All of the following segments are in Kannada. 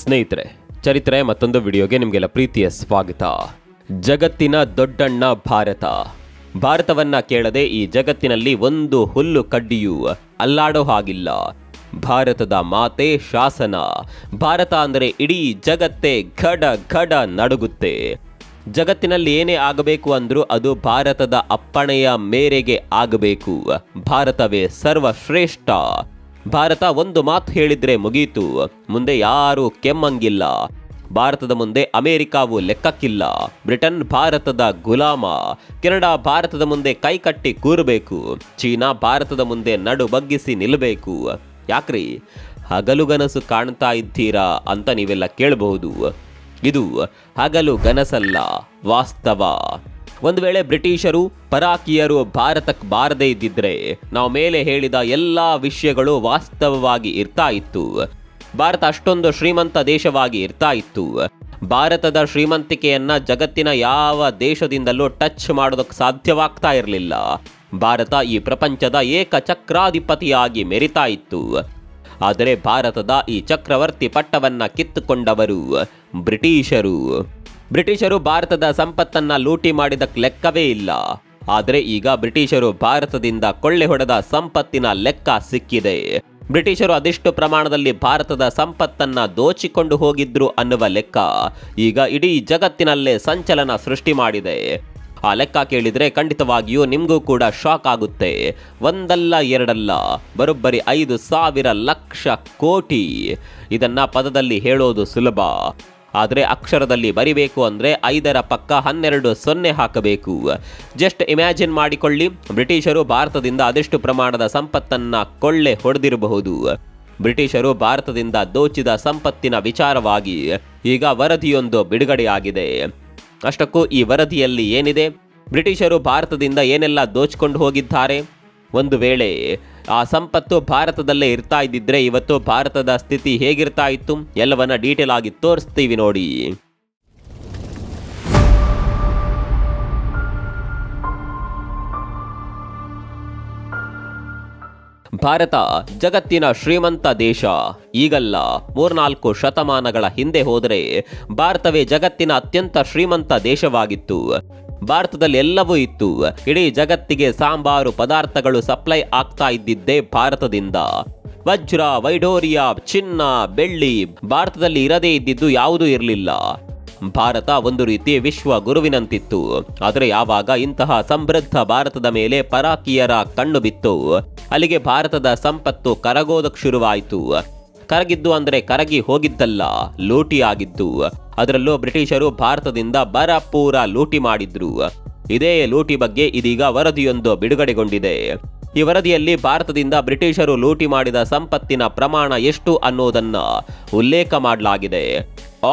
ಸ್ನೇಹಿತರೆ, ಚರಿತ್ರೆ ಮತ್ತೊಂದು ವಿಡಿಯೋಗೆ ನಿಮಗೆಲ್ಲ ಪ್ರೀತಿಯ ಸ್ವಾಗತ. ಜಗತ್ತಿನ ದೊಡ್ಡಣ್ಣ ಭಾರತವನ್ನ ಕೇಳದೆ ಈ ಜಗತ್ತಿನಲ್ಲಿ ಒಂದು ಹುಲ್ಲು ಕಡ್ಡಿಯೂ ಅಲ್ಲಾಡೋ ಹಾಗಿಲ್ಲ. ಭಾರತದ ಮಾತೆ ಶಾಸನ. ಭಾರತ ಅಂದರೆ ಇಡೀ ಜಗತ್ತೇ ಘಡ ಘಡ ನಡುಗುತ್ತೆ. ಜಗತ್ತಿನಲ್ಲಿ ಏನೇ ಆಗಬೇಕು ಅಂದ್ರೂ ಅದು ಭಾರತದ ಅಪ್ಪಣೆಯ ಮೇರೆಗೆ ಆಗಬೇಕು. ಭಾರತವೇ ಸರ್ವಶ್ರೇಷ್ಠ. ಭಾರತ ಒಂದು ಮಾತು ಹೇಳಿದ್ರೆ ಮುಗೀತು, ಮುಂದೆ ಯಾರೂ ಕೆಮ್ಮಂಗಿಲ್ಲ. ಭಾರತದ ಮುಂದೆ ಅಮೆರಿಕಾವು ಲೆಕ್ಕಕ್ಕಿಲ್ಲ. ಬ್ರಿಟನ್ ಭಾರತದ ಗುಲಾಮ. ಕೆನಡಾ ಭಾರತದ ಮುಂದೆ ಕೈಕಟ್ಟಿ ಕೂರಬೇಕು. ಚೀನಾ ಭಾರತದ ಮುಂದೆ ನಡು ಬಗ್ಗಿಸಿ ನಿಲ್ಲಬೇಕು. ಯಾಕ್ರಿ ಹಗಲುಗನಸು ಕಾಣ್ತಾ ಇದ್ದೀರಾ ಅಂತ ನೀವೆಲ್ಲ ಕೇಳಬಹುದು. ಇದು ಹಗಲು ಗನಸಲ್ಲ, ವಾಸ್ತವ. ಒಂದು ವೇಳೆ ಬ್ರಿಟಿಷರು ಪರಾಕಿಯರು ಭಾರತಕ್ಕೆ ಬಾರದೇ ಇದ್ದಿದ್ರೆ ನಾವು ಮೇಲೆ ಹೇಳಿದ ಎಲ್ಲ ವಿಷಯಗಳು ವಾಸ್ತವವಾಗಿ ಇರ್ತಾ ಇತ್ತು. ಭಾರತ ಅಷ್ಟೊಂದು ಶ್ರೀಮಂತ ದೇಶವಾಗಿ ಇರ್ತಾ ಇತ್ತು. ಭಾರತದ ಶ್ರೀಮಂತಿಕೆಯನ್ನ ಜಗತ್ತಿನ ಯಾವ ದೇಶದಿಂದಲೂ ಟಚ್ ಮಾಡೋದಕ್ಕೆ ಸಾಧ್ಯವಾಗ್ತಾ ಇರಲಿಲ್ಲ. ಭಾರತ ಈ ಪ್ರಪಂಚದ ಏಕಚಕ್ರಾಧಿಪತಿಯಾಗಿ ಮೆರಿತಾ ಇತ್ತು. ಆದರೆ ಭಾರತದ ಈ ಚಕ್ರವರ್ತಿ ಪಟ್ಟವನ್ನ ಕಿತ್ತುಕೊಂಡವರು ಬ್ರಿಟಿಷರು ಭಾರತದ ಸಂಪತ್ತನ್ನ ಲೂಟಿ ಮಾಡಿದಕ್ಕೆ ಲೆಕ್ಕವೇ ಇಲ್ಲ. ಆದರೆ ಈಗ ಬ್ರಿಟಿಷರು ಭಾರತದಿಂದ ಕೊಳ್ಳೆ ಹೊಡೆದ ಸಂಪತ್ತಿನ ಲೆಕ್ಕ ಸಿಕ್ಕಿದೆ. ಬ್ರಿಟಿಷರು ಅದೆಷ್ಟು ಪ್ರಮಾಣದಲ್ಲಿ ಭಾರತದ ಸಂಪತ್ತನ್ನ ದೋಚಿಕೊಂಡು ಹೋಗಿದ್ರು ಅನ್ನುವ ಲೆಕ್ಕ ಈಗ ಇಡೀ ಜಗತ್ತಿನಲ್ಲೇ ಸಂಚಲನ ಸೃಷ್ಟಿ ಮಾಡಿದೆ. ಆ ಲೆಕ್ಕ ಕೇಳಿದ್ರೆ ಖಂಡಿತವಾಗಿಯೂ ನಿಮಗೂ ಕೂಡ ಶಾಕ್ ಆಗುತ್ತೆ. ಒಂದಲ್ಲ ಎರಡಲ್ಲ, ಬರೋಬ್ಬರಿ 5,000 ಲಕ್ಷ ಕೋಟಿ. ಇದನ್ನ ಪದದಲ್ಲಿ ಹೇಳೋದು ಸುಲಭ, ಆದರೆ ಅಕ್ಷರದಲ್ಲಿ ಬರಿಬೇಕು ಅಂದರೆ 5ರ ಪಕ್ಕ 12 0 ಹಾಕಬೇಕು. ಜಸ್ಟ್ ಇಮ್ಯಾಜಿನ್ ಮಾಡಿಕೊಳ್ಳಿ, ಬ್ರಿಟಿಷರು ಭಾರತದಿಂದ ಅದೆಷ್ಟು ಪ್ರಮಾಣದ ಸಂಪತ್ತನ್ನ ಕೊಳ್ಳೆ ಹೊಡೆದಿರಬಹುದು. ಬ್ರಿಟಿಷರು ಭಾರತದಿಂದ ದೋಚಿದ ಸಂಪತ್ತಿನ ವಿಚಾರವಾಗಿ ಈಗ ವರದಿಯೊಂದು ಬಿಡುಗಡೆಯಾಗಿದೆ. ಅಷ್ಟಕ್ಕೂ ಈ ವರದಿಯಲ್ಲಿ ಏನಿದೆ, ಬ್ರಿಟಿಷರು ಭಾರತದಿಂದ ಏನೆಲ್ಲ ದೋಚಿಕೊಂಡು ಹೋಗಿದ್ದಾರೆ, ಒಂದು ವೇಳೆ ಆ ಸಂಪತ್ತು ಭಾರತದಲ್ಲೇ ಇರ್ತಾ ಇದ್ದಿದ್ರೆ ಇವತ್ತು ಭಾರತದ ಸ್ಥಿತಿ ಹೇಗಿರ್ತಾ ಇತ್ತು, ಎಲ್ಲವನ್ನ ಡೀಟೇಲ್ ಆಗಿ ತೋರಿಸ್ತೀವಿ ನೋಡಿ. ಭಾರತ ಜಗತ್ತಿನ ಶ್ರೀಮಂತ ದೇಶ. ಈಗಲ್ಲ, 3-4 ಶತಮಾನಗಳ ಹಿಂದೆ ಹೋದರೆ ಭಾರತವೇ ಜಗತ್ತಿನ ಅತ್ಯಂತ ಶ್ರೀಮಂತ ದೇಶವಾಗಿತ್ತು. ಭಾರತದಲ್ಲಿ ಎಲ್ಲವೂ ಇತ್ತು. ಇಡೀ ಜಗತ್ತಿಗೆ ಸಾಂಬಾರು ಪದಾರ್ಥಗಳು ಸಪ್ಲೈ ಆಗ್ತಾ ಇದ್ದಿದ್ದೇ ಭಾರತದಿಂದ. ವಜ್ರ, ವೈಢೂರ್ಯ, ಚಿನ್ನ, ಬೆಳ್ಳಿ ಭಾರತದಲ್ಲಿ ಇರದೇ ಇದ್ದಿದ್ದು ಯಾವುದೂ ಇರಲಿಲ್ಲ. ಭಾರತ ಒಂದು ರೀತಿ ವಿಶ್ವ ಗುರುವಿನಂತಿತ್ತು. ಆದರೆ ಯಾವಾಗ ಇಂತಹ ಸಮೃದ್ಧ ಭಾರತದ ಮೇಲೆ ಪರಾಕಿಯರ ಕಣ್ಣು ಬಿತ್ತು, ಅಲ್ಲಿಗೆ ಭಾರತದ ಸಂಪತ್ತು ಕರಗೋದಕ್ಕೆ ಶುರುವಾಯಿತು. ಕರಗಿದ್ದು ಅಂದರೆ ಕರಗಿ ಹೋಗಿದ್ದಲ್ಲ, ಲೂಟಿಯಾಗಿದ್ದು. ಅದರಲ್ಲೂ ಬ್ರಿಟಿಷರು ಭಾರತದಿಂದ ಭರಪೂರ ಲೂಟಿ ಮಾಡಿದ್ರು. ಇದೇ ಲೂಟಿ ಬಗ್ಗೆ ಇದೀಗ ವರದಿಯೊಂದು ಬಿಡುಗಡೆಗೊಂಡಿದೆ. ಈ ವರದಿಯಲ್ಲಿ ಭಾರತದಿಂದ ಬ್ರಿಟಿಷರು ಲೂಟಿ ಮಾಡಿದ ಸಂಪತ್ತಿನ ಪ್ರಮಾಣ ಎಷ್ಟು ಅನ್ನೋದನ್ನ ಉಲ್ಲೇಖ ಮಾಡಲಾಗಿದೆ.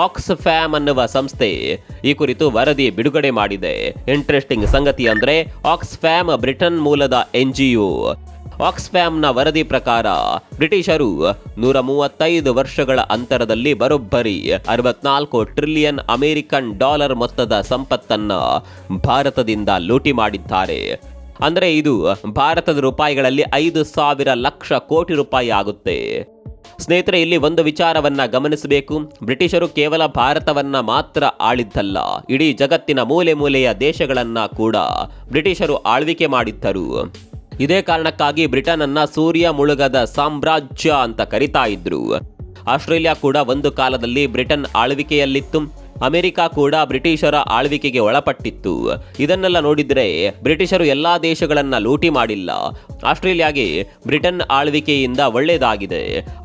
ಆಕ್ಸ್ಫ್ಯಾಮ್ ಅನ್ನುವ ಸಂಸ್ಥೆ ಈ ಕುರಿತು ವರದಿ ಬಿಡುಗಡೆ ಮಾಡಿದೆ. ಇಂಟ್ರೆಸ್ಟಿಂಗ್ ಸಂಗತಿ ಅಂದ್ರೆ ಆಕ್ಸ್ಫ್ಯಾಮ್ ಬ್ರಿಟನ್ ಮೂಲದ NGO. ಆಕ್ಸ್ಫ್ಯಾಮ್ನ ವರದಿ ಪ್ರಕಾರ ಬ್ರಿಟಿಷರು 135 ವರ್ಷಗಳ ಅಂತರದಲ್ಲಿ ಬರೋಬ್ಬರಿ 64 ಟ್ರಿಲಿಯನ್ ಅಮೆರಿಕನ್ ಡಾಲರ್ ಮೊತ್ತದ ಸಂಪತ್ತನ್ನ ಭಾರತದಿಂದ ಲೂಟಿ ಮಾಡಿದ್ದಾರೆ. ಅಂದ್ರೆ ಇದು ಭಾರತದ ರೂಪಾಯಿಗಳಲ್ಲಿ 5,000 ಲಕ್ಷ ಕೋಟಿ ರೂಪಾಯಿ ಆಗುತ್ತೆ. ಸ್ನೇಹಿತರೆ, ಇಲ್ಲಿ ಒಂದು ವಿಚಾರವನ್ನ ಗಮನಿಸಬೇಕು. ಬ್ರಿಟಿಷರು ಕೇವಲ ಭಾರತವನ್ನ ಮಾತ್ರ ಆಳಿದ್ದಲ್ಲ, ಇಡೀ ಜಗತ್ತಿನ ಮೂಲೆ ಮೂಲೆಯ ದೇಶಗಳನ್ನ ಕೂಡ ಬ್ರಿಟಿಷರು ಆಳ್ವಿಕೆ ಮಾಡಿದ್ದರು. ಇದೇ ಕಾರಣಕ್ಕಾಗಿ ಬ್ರಿಟನ್ ಅನ್ನ ಸೂರ್ಯ ಮುಳುಗದ ಸಾಮ್ರಾಜ್ಯ ಅಂತ ಕರಿತಾ ಇದ್ರು. ಆಸ್ಟ್ರೇಲಿಯಾ ಕೂಡ ಒಂದು ಕಾಲದಲ್ಲಿ ಬ್ರಿಟನ್ ಆಳ್ವಿಕೆಯಲ್ಲಿತ್ತು. ಅಮೆರಿಕ ಕೂಡ ಬ್ರಿಟಿಷರ ಆಳ್ವಿಕೆಗೆ ಒಳಪಟ್ಟಿತ್ತು. ಇದನ್ನೆಲ್ಲ ನೋಡಿದ್ರೆ ಬ್ರಿಟಿಷರು ಎಲ್ಲಾ ದೇಶಗಳನ್ನ ಲೂಟಿ ಮಾಡಿಲ್ಲ. ಆಸ್ಟ್ರೇಲಿಯಾಗೆ ಬ್ರಿಟನ್ ಆಳ್ವಿಕೆಯಿಂದ ಒಳ್ಳೆಯದಾಗಿದೆ.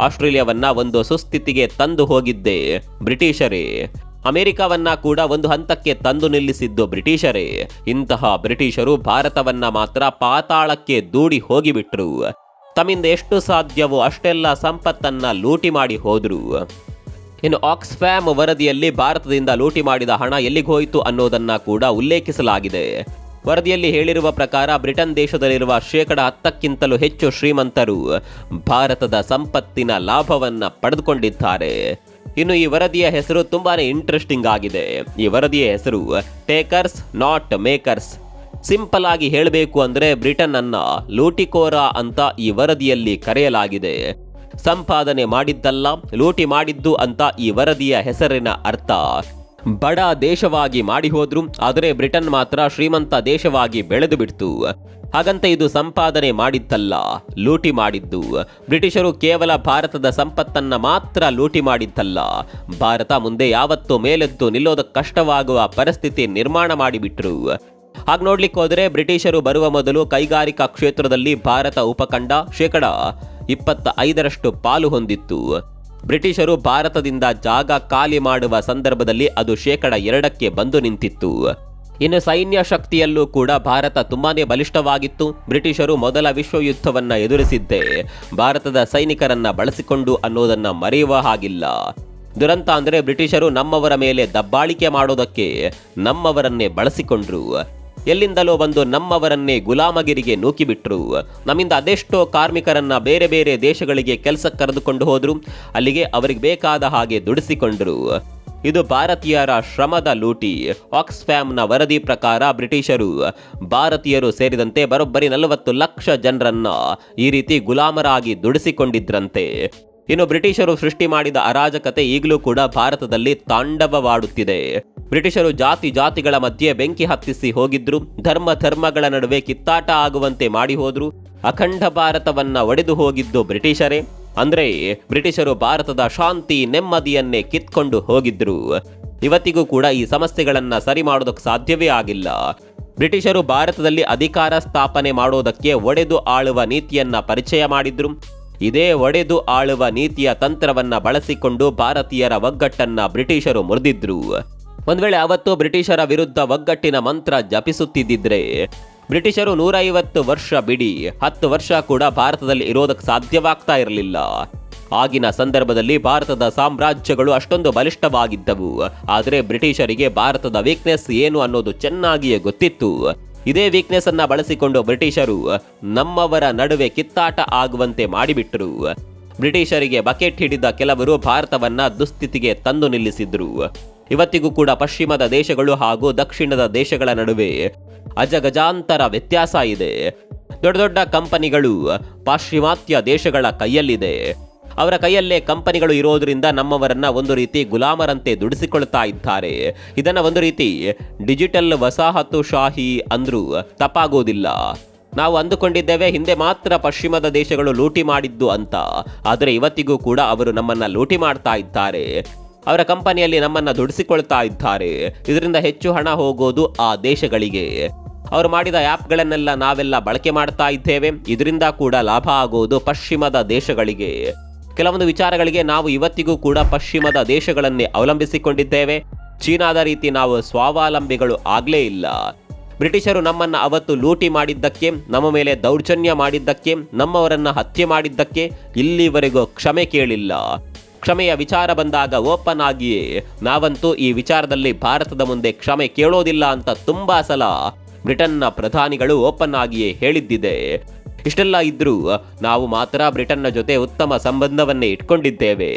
ಆಸ್ಟ್ರೇಲಿಯಾವನ್ನ ಒಂದು ಸುಸ್ಥಿತಿಗೆ ತಂದು ಹೋಗಿದ್ದೆ ಬ್ರಿಟಿಷರೇ. ಅಮೆರಿಕವನ್ನ ಕೂಡ ಒಂದು ಹಂತಕ್ಕೆ ತಂದು ನಿಲ್ಲಿಸಿದ್ದು ಬ್ರಿಟಿಷರೇ. ಇಂತಹ ಬ್ರಿಟಿಷರು ಭಾರತವನ್ನ ಮಾತ್ರ ಪಾತಾಳಕ್ಕೆ ದೂಡಿ ಹೋಗಿಬಿಟ್ರು. ತಮ್ಮಿಂದ ಎಷ್ಟು ಸಾಧ್ಯವೋ ಅಷ್ಟೆಲ್ಲ ಸಂಪತ್ತನ್ನ ಲೂಟಿ ಮಾಡಿ ಹೋದ್ರು. ಇನ್ನು ಆಕ್ಸ್ಫ್ಯಾಮ್ ವರದಿಯಲ್ಲಿ ಭಾರತದಿಂದ ಲೂಟಿ ಮಾಡಿದ ಹಣ ಎಲ್ಲಿಗೆ ಹೋಯಿತು ಅನ್ನೋದನ್ನ ಕೂಡ ಉಲ್ಲೇಖಿಸಲಾಗಿದೆ. ವರದಿಯಲ್ಲಿ ಹೇಳಿರುವ ಪ್ರಕಾರ ಬ್ರಿಟನ್ ದೇಶದಲ್ಲಿರುವ 10%ಕ್ಕಿಂತಲೂ ಹೆಚ್ಚು ಶ್ರೀಮಂತರು ಭಾರತದ ಸಂಪತ್ತಿನ ಲಾಭವನ್ನ ಪಡೆದುಕೊಂಡಿದ್ದಾರೆ. ಇನ್ನು ಈ ವರದಿಯ ಹೆಸರು ತುಂಬಾನೇ ಇಂಟ್ರೆಸ್ಟಿಂಗ್ ಆಗಿದೆ. ಈ ವರದಿಯ ಹೆಸರು ಟೇಕರ್ಸ್ ನಾಟ್ ಮೇಕರ್ಸ್. ಸಿಂಪಲ್ ಆಗಿ ಹೇಳಬೇಕು ಅಂದ್ರೆ ಬ್ರಿಟನ್ ಅನ್ನ ಲೂಟಿಕೋರ ಅಂತ ಈ ವರದಿಯಲ್ಲಿ ಕರೆಯಲಾಗಿದೆ. ಸಂಪಾದನೆ ಮಾಡಿದ್ದಲ್ಲ, ಲೂಟಿ ಮಾಡಿದ್ದು ಅಂತ ಈ ವರದಿಯ ಹೆಸರಿನ ಅರ್ಥ. ಬಡ ದೇಶವಾಗಿ ಮಾಡಿ ಹೋದ್ರು, ಆದರೆ ಬ್ರಿಟನ್ ಮಾತ್ರ ಶ್ರೀಮಂತ ದೇಶವಾಗಿ ಬೆಳೆದು ಬಿಡ್ತು. ಹಾಗಂತ ಇದು ಸಂಪಾದನೆ ಮಾಡಿದ್ದಲ್ಲ, ಲೂಟಿ ಮಾಡಿದ್ದು. ಬ್ರಿಟಿಷರು ಕೇವಲ ಭಾರತದ ಸಂಪತ್ತನ್ನ ಮಾತ್ರ ಲೂಟಿ ಮಾಡಿದ್ದಲ್ಲ, ಭಾರತ ಮುಂದೆ ಯಾವತ್ತೂ ಮೇಲೆದ್ದು ನಿಲ್ಲೋದಕ್ಕೆ ಕಷ್ಟವಾಗುವ ಪರಿಸ್ಥಿತಿ ನಿರ್ಮಾಣ ಮಾಡಿಬಿಟ್ರು. ಹಾಗೆ ನೋಡ್ಲಿಕ್ಕೆ ಹೋದರೆ ಬ್ರಿಟಿಷರು ಬರುವ ಮೊದಲು ಕೈಗಾರಿಕಾ ಕ್ಷೇತ್ರದಲ್ಲಿ ಭಾರತ ಉಪಖಂಡ 25% ಪಾಲು ಹೊಂದಿತ್ತು. ಬ್ರಿಟಿಷರು ಭಾರತದಿಂದ ಜಾಗ ಖಾಲಿ ಮಾಡುವ ಸಂದರ್ಭದಲ್ಲಿ ಅದು 2% ಬಂದು ನಿಂತಿತ್ತು. ಇನ್ನು ಸೈನ್ಯ ಶಕ್ತಿಯಲ್ಲೂ ಕೂಡ ಭಾರತ ತುಂಬಾನೇ ಬಲಿಷ್ಠವಾಗಿತ್ತು. ಬ್ರಿಟಿಷರು ಮೊದಲ ವಿಶ್ವಯುದ್ಧವನ್ನ ಎದುರಿಸಿದ್ದೇ ಭಾರತದ ಸೈನಿಕರನ್ನ ಬಳಸಿಕೊಂಡು ಅನ್ನೋದನ್ನ ಮರೆಯುವ ಹಾಗಿಲ್ಲ. ದುರಂತ ಅಂದ್ರೆ ಬ್ರಿಟಿಷರು ನಮ್ಮವರ ಮೇಲೆ ದಬ್ಬಾಳಿಕೆ ಮಾಡೋದಕ್ಕೆ ನಮ್ಮವರನ್ನೇ ಬಳಸಿಕೊಂಡ್ರು. ಎಲ್ಲಿಂದಲೋ ಬಂದು ನಮ್ಮವರನ್ನೇ ಗುಲಾಮಗಿರಿಗೆ ನೂಕಿಬಿಟ್ರು. ನಮ್ಮಿಂದ ಅದೆಷ್ಟೋ ಕಾರ್ಮಿಕರನ್ನ ಬೇರೆ ಬೇರೆ ದೇಶಗಳಿಗೆ ಕೆಲಸಕ್ಕೆ ಕರೆದುಕೊಂಡು ಹೋದ್ರು, ಅಲ್ಲಿಗೆ ಅವರಿಗೆ ಬೇಕಾದ ಹಾಗೆ ದುಡಿಸಿಕೊಂಡ್ರು. ಇದು ಭಾರತೀಯರ ಶ್ರಮದ ಲೂಟಿ. ಆಕ್ಸ್ಫ್ಯಾಮ್ನ ವರದಿ ಪ್ರಕಾರ ಬ್ರಿಟಿಷರು ಭಾರತೀಯರು ಸೇರಿದಂತೆ ಬರೋಬ್ಬರಿ 40 ಲಕ್ಷ ಜನರನ್ನ ಈ ರೀತಿ ಗುಲಾಮರಾಗಿ ದುಡಿಸಿಕೊಂಡಿದ್ರಂತೆ. ಇನ್ನು ಬ್ರಿಟಿಷರು ಸೃಷ್ಟಿ ಮಾಡಿದ ಅರಾಜಕತೆ ಈಗಲೂ ಕೂಡ ಭಾರತದಲ್ಲಿ ತಾಂಡವವಾಡುತ್ತಿದೆ. ಬ್ರಿಟಿಷರು ಜಾತಿ ಜಾತಿಗಳ ಮಧ್ಯೆ ಬೆಂಕಿ ಹತ್ತಿಸಿ ಹೋಗಿದ್ರು, ಧರ್ಮಗಳ ನಡುವೆ ಕಿತ್ತಾಟ ಆಗುವಂತೆ ಮಾಡಿ ಹೋದ್ರು. ಅಖಂಡ ಭಾರತವನ್ನ ಒಡೆದು ಹೋಗಿದ್ದು ಬ್ರಿಟಿಷರೇ. ಅಂದ್ರೆ ಬ್ರಿಟಿಷರು ಭಾರತದ ಶಾಂತಿ ನೆಮ್ಮದಿಯನ್ನೇ ಕಿತ್ಕೊಂಡು ಹೋಗಿದ್ರು. ಇವತ್ತಿಗೂ ಕೂಡ ಈ ಸಮಸ್ಯೆಗಳನ್ನ ಸರಿ ಮಾಡೋದಕ್ಕೆ ಸಾಧ್ಯವೇ ಆಗಿಲ್ಲ. ಬ್ರಿಟಿಷರು ಭಾರತದಲ್ಲಿ ಅಧಿಕಾರ ಸ್ಥಾಪನೆ ಮಾಡೋದಕ್ಕೆ ಒಡೆದು ಆಳುವ ನೀತಿಯನ್ನ ಪರಿಚಯ ಮಾಡಿದ್ರು. ಇದೇ ಒಡೆದು ಆಳುವ ನೀತಿಯ ತಂತ್ರವನ್ನ ಬಳಸಿಕೊಂಡು ಭಾರತೀಯರ ಒಗ್ಗಟ್ಟನ್ನ ಬ್ರಿಟಿಷರು ಮುರಿದಿದ್ರು. ಒಂದ್ ವೇಳೆ ಅವತ್ತು ಬ್ರಿಟಿಷರ ವಿರುದ್ಧ ಒಗ್ಗಟ್ಟಿನ ಮಂತ್ರ ಜಪಿಸುತ್ತಿದ್ದಿದ್ರೆ ಬ್ರಿಟಿಷರು 150 ವರ್ಷ ಬಿಡಿ 10 ವರ್ಷ ಕೂಡ ಭಾರತದಲ್ಲಿ ಇರೋದಕ್ಕೆ ಸಾಧ್ಯವಾಗ್ತಾ ಇರಲಿಲ್ಲ. ಆಗಿನ ಸಂದರ್ಭದಲ್ಲಿ ಭಾರತದ ಸಾಮ್ರಾಜ್ಯಗಳು ಅಷ್ಟೊಂದು ಬಲಿಷ್ಠವಾಗಿದ್ದವು. ಆದರೆ ಬ್ರಿಟಿಷರಿಗೆ ಭಾರತದ ವೀಕ್ನೆಸ್ ಏನು ಅನ್ನೋದು ಚೆನ್ನಾಗಿಯೇ ಗೊತ್ತಿತ್ತು. ಇದೇ ವೀಕ್ನೆಸ್ ಅನ್ನ ಬಳಸಿಕೊಂಡು ಬ್ರಿಟಿಷರು ನಮ್ಮವರ ನಡುವೆ ಕಿತ್ತಾಟ ಆಗುವಂತೆ ಮಾಡಿಬಿಟ್ರು. ಬ್ರಿಟಿಷರಿಗೆ ಬಕೆಟ್ ಹಿಡಿದ ಕೆಲವರು ಭಾರತವನ್ನ ದುಸ್ಥಿತಿಗೆ ತಂದು ನಿಲ್ಲಿಸಿದ್ರು. ಇವತ್ತಿಗೂ ಕೂಡ ಪಶ್ಚಿಮದ ದೇಶಗಳು ಹಾಗೂ ದಕ್ಷಿಣದ ದೇಶಗಳ ನಡುವೆ ಅಜಗಜಾಂತರ ವ್ಯತ್ಯಾಸ ಇದೆ. ದೊಡ್ಡ ದೊಡ್ಡ ಕಂಪನಿಗಳು ಪಾಶ್ಚಿಮಾತ್ಯ ದೇಶಗಳ ಕೈಯಲ್ಲಿದೆ. ಅವರ ಕೈಯಲ್ಲೇ ಕಂಪನಿಗಳು ಇರೋದ್ರಿಂದ ನಮ್ಮವರನ್ನ ಒಂದು ರೀತಿ ಗುಲಾಮರಂತೆ ದುಡಿಸಿಕೊಳ್ತಾ ಇದ್ದಾರೆ. ಇದನ್ನ ಒಂದು ರೀತಿ ಡಿಜಿಟಲ್ ವಸಾಹತುಶಾಹಿ ಅಂದ್ರೂ ತಪ್ಪಾಗೋದಿಲ್ಲ. ನಾವು ಅಂದುಕೊಂಡಿದ್ದೇವೆ ಹಿಂದೆ ಮಾತ್ರ ಪಶ್ಚಿಮದ ದೇಶಗಳು ಲೂಟಿ ಮಾಡಿದ್ದು ಅಂತ, ಆದರೆ ಇವತ್ತಿಗೂ ಕೂಡ ಅವರು ನಮ್ಮನ್ನ ಲೂಟಿ ಮಾಡ್ತಾ ಇದ್ದಾರೆ. ಅವರ ಕಂಪನಿಯಲ್ಲಿ ನಮ್ಮನ್ನ ದುಡಿಸಿಕೊಳ್ತಾ ಇದ್ದಾರೆ. ಇದರಿಂದ ಹೆಚ್ಚು ಹಣ ಹೋಗೋದು ಆ ದೇಶಗಳಿಗೆ. ಅವರು ಮಾಡಿದ ಆ್ಯಪ್ಗಳನ್ನೆಲ್ಲ ನಾವೆಲ್ಲ ಬಳಕೆ ಮಾಡ್ತಾ ಇದ್ದೇವೆ. ಇದರಿಂದ ಕೂಡ ಲಾಭ ಆಗೋದು ಪಶ್ಚಿಮದ ದೇಶಗಳಿಗೆ. ಕೆಲವೊಂದು ವಿಚಾರಗಳಿಗೆ ನಾವು ಇವತ್ತಿಗೂ ಕೂಡ ಪಶ್ಚಿಮದ ದೇಶಗಳನ್ನೇ ಅವಲಂಬಿಸಿಕೊಂಡಿದ್ದೇವೆ. ಚೀನಾದ ರೀತಿ ನಾವು ಸ್ವಾವಲಂಬಿಗಳು ಆಗ್ಲೇ ಇಲ್ಲ. ಬ್ರಿಟಿಷರು ನಮ್ಮನ್ನ ಅವತ್ತು ಲೂಟಿ ಮಾಡಿದ್ದಕ್ಕೆ, ನಮ್ಮ ಮೇಲೆ ದೌರ್ಜನ್ಯ ಮಾಡಿದ್ದಕ್ಕೆ, ನಮ್ಮವರನ್ನ ಹತ್ಯೆ ಮಾಡಿದ್ದಕ್ಕೆ ಇಲ್ಲಿವರೆಗೂ ಕ್ಷಮೆ ಕೇಳಿಲ್ಲ. ಕ್ಷಮೆಯ ವಿಚಾರ ಬಂದಾಗ ಓಪನ್ ಆಗಿಯೇ ನಾವಂತೂ ಈ ವಿಚಾರದಲ್ಲಿ ಭಾರತದ ಮುಂದೆ ಕ್ಷಮೆ ಕೇಳೋದಿಲ್ಲ ಅಂತ ತುಂಬಾ ಸಲ ಬ್ರಿಟನ್ನ ಪ್ರಧಾನಿಗಳು ಓಪನ್ ಆಗಿಯೇ ಹೇಳಿದ್ದಿದೆ. ಇಷ್ಟೆಲ್ಲ ಇದ್ರೂ ನಾವು ಮಾತ್ರ ಬ್ರಿಟನ್ನ ಜೊತೆ ಉತ್ತಮ ಸಂಬಂಧವನ್ನೇ ಇಟ್ಕೊಂಡಿದ್ದೇವೆ.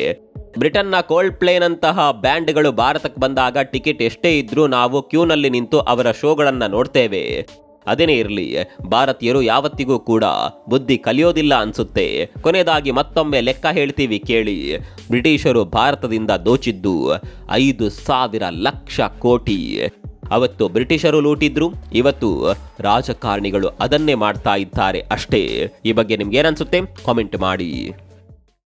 ಬ್ರಿಟನ್ನ ಕೋಲ್ಡ್ ಪ್ಲೇನಂತಹ ಬ್ಯಾಂಡ್ಗಳು ಭಾರತಕ್ಕೆ ಬಂದಾಗ ಟಿಕೆಟ್ ಎಷ್ಟೇ ಇದ್ರೂ ನಾವು ಕ್ಯೂನಲ್ಲಿ ನಿಂತು ಅವರ ಶೋಗಳನ್ನ ನೋಡ್ತೇವೆ. ಅದೇನೇ ಇರಲಿ, ಭಾರತೀಯರು ಯಾವತ್ತಿಗೂ ಕೂಡ ಬುದ್ಧಿ ಕಲಿಯೋದಿಲ್ಲ ಅನ್ಸುತ್ತೆ. ಕೊನೆಯದಾಗಿ ಮತ್ತೊಮ್ಮೆ ಲೆಕ್ಕ ಹೇಳ್ತೀವಿ ಕೇಳಿ. ಬ್ರಿಟಿಷರು ಭಾರತದಿಂದ ದೋಚಿದ್ದು 5,000 ಲಕ್ಷ ಕೋಟಿ. ಅವತ್ತು ಬ್ರಿಟಿಷರು ಲೂಟಿದ್ರು, ಇವತ್ತು ರಾಜಕಾರಣಿಗಳು ಅದನ್ನೇ ಮಾಡ್ತಾ ಇದ್ದಾರೆ ಅಷ್ಟೇ. ಈ ಬಗ್ಗೆ ನಿಮ್ಗೆ ಏನನ್ಸುತ್ತೆ ಕಾಮೆಂಟ್ ಮಾಡಿ.